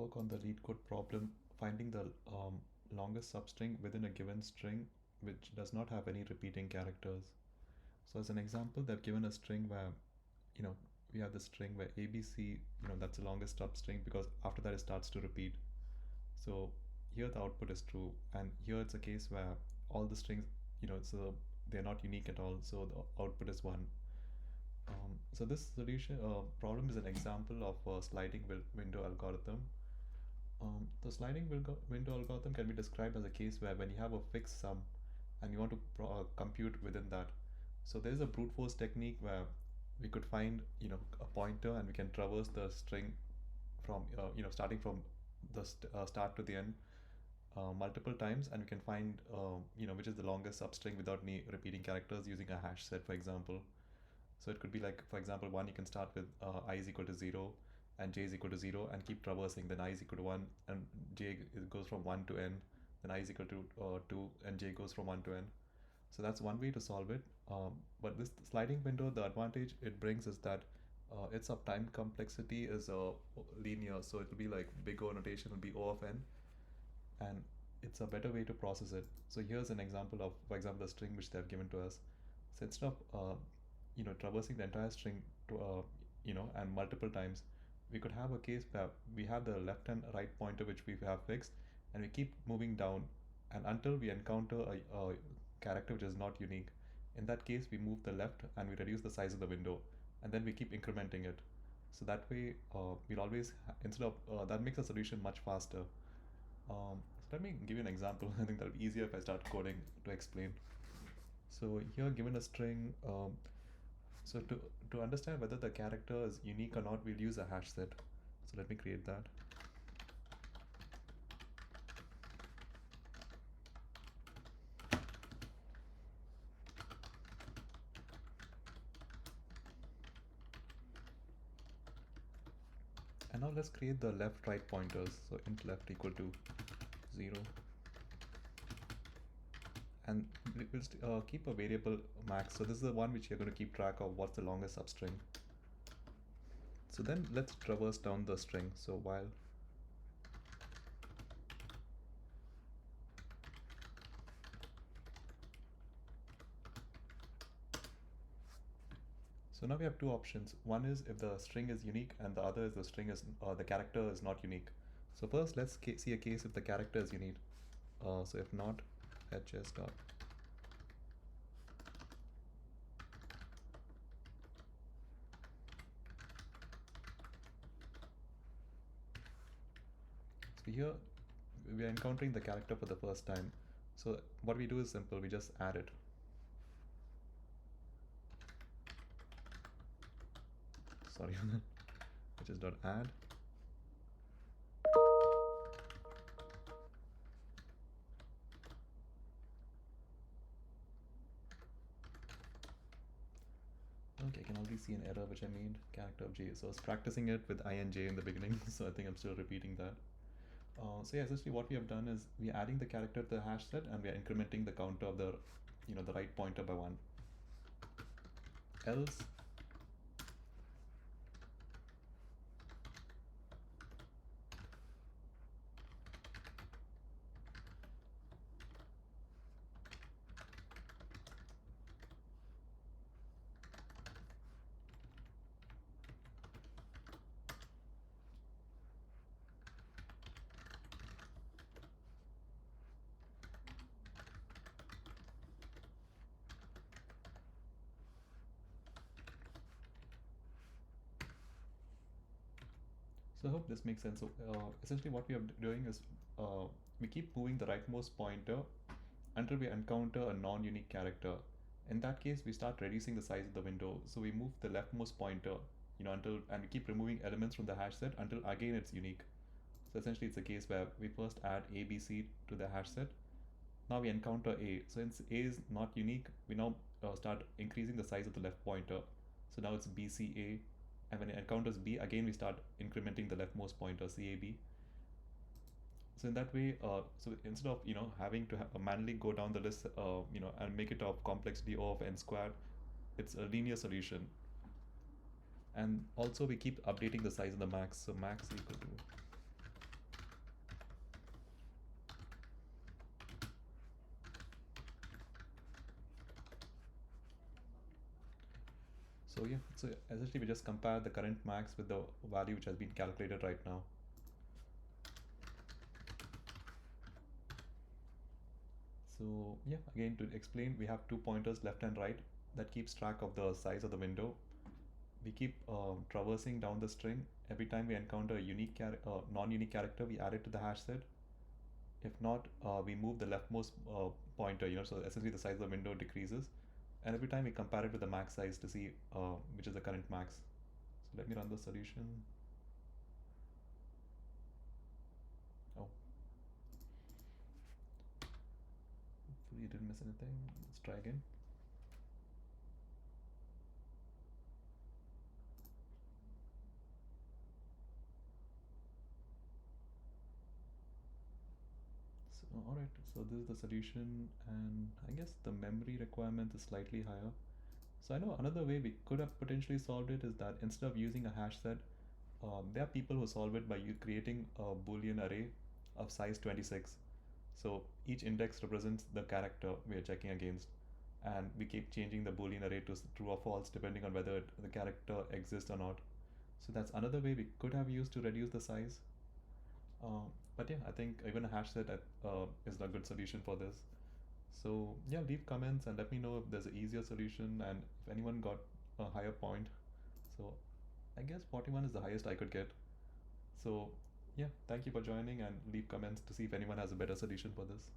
work on the Leetcode problem, finding the longest substring within a given string which does not have any repeating characters. So as an example, they've given a string where, you know, we have the string where ABC, that's the longest substring because after that it starts to repeat. So here the output is true, and here it's a case where all the strings, so they're not unique at all, so the output is 1. So this solution problem is an example of a sliding window algorithm. The sliding window algorithm can be described as a case where when you have a fixed sum and you want to compute within that. So there is a brute force technique where we could find a pointer and we can traverse the string from starting from the start to the end multiple times, and we can find which is the longest substring without any repeating characters using a hash set, for example. So it could be like, for example, 1, you can start with I is equal to 0 and j is equal to 0 and keep traversing. Then I is equal to 1 and j goes from 1 to n. Then I is equal to 2 and j goes from 1 to n. So that's one way to solve it. But this sliding window, the advantage it brings is that its of time complexity is linear. So it will be like big O notation will be O of n, and it's a better way to process it. So here's an example of, for example, the string which they have given to us. So instead of traversing the entire string to and multiple times, we could have a case where we have the left and right pointer which we have fixed, and we keep moving down, and until we encounter a character which is not unique. In that case, we move the left and we reduce the size of the window, and then we keep incrementing it. So that way, we'll always instead of that makes the solution much faster. So let me give you an example. I think that'll be easier if I start coding to explain. So here, given a string, so to understand whether the character is unique or not, we'll use a hash set. So let me create that. And now let's create the left-right pointers. So int left equal to 0. And we'll keep a variable max. So this is the one which you're going to keep track of what's the longest substring. So then let's traverse down the string. So while so now we have two options. One is if the string is unique, and the other is the string is the character is not unique. So first let's see a case if the character is unique. So if not, HS dot. So here we are encountering the character for the first time. So what we do is simple, we just add it. Sorry, HS dot add. Okay, I can already see an error which I made, character of J. So I was practicing it with I and J in the beginning, so I think I'm still repeating that. So yeah, essentially what we have done is we're adding the character to the hash set, and we're incrementing the counter of the, the right pointer by 1. Else, so I hope this makes sense. So essentially what we are doing is we keep moving the rightmost pointer until we encounter a non-unique character. In that case, we start reducing the size of the window. So we move the leftmost pointer, and we keep removing elements from the hash set until again it's unique. So essentially it's a case where we first add ABC to the hash set. Now we encounter A. So since A is not unique, we now start increasing the size of the left pointer. So now it's BCA. And when it encounters B, again we start incrementing the leftmost pointer, CAB. So in that way, so instead of having to manually go down the list, and make it of complexity O of n squared, it's a linear solution. And also we keep updating the size of the max. So max equal to So yeah, so essentially we just compare the current max with the value which has been calculated right now. So yeah, again to explain, we have two pointers left and right that keeps track of the size of the window. We keep traversing down the string. Every time we encounter a non-unique character, we add it to the hash set. If not, we move the leftmost pointer, so essentially the size of the window decreases. And every time we compare it with the max size to see which is the current max. So let me run the solution. Oh, hopefully you didn't miss anything. Let's try again. So, alright, so this is the solution, and I guess the memory requirement is slightly higher. So I know another way we could have potentially solved it is that instead of using a hash set, there are people who solve it by you creating a Boolean array of size 26. So each index represents the character we are checking against, and we keep changing the Boolean array to true or false depending on whether the character exists or not. So that's another way we could have used to reduce the size. But yeah, I think even a hash set is a good solution for this. So yeah, leave comments and let me know if there's an easier solution and if anyone got a higher point. So I guess 41 is the highest I could get. So yeah, thank you for joining and leave comments to see if anyone has a better solution for this.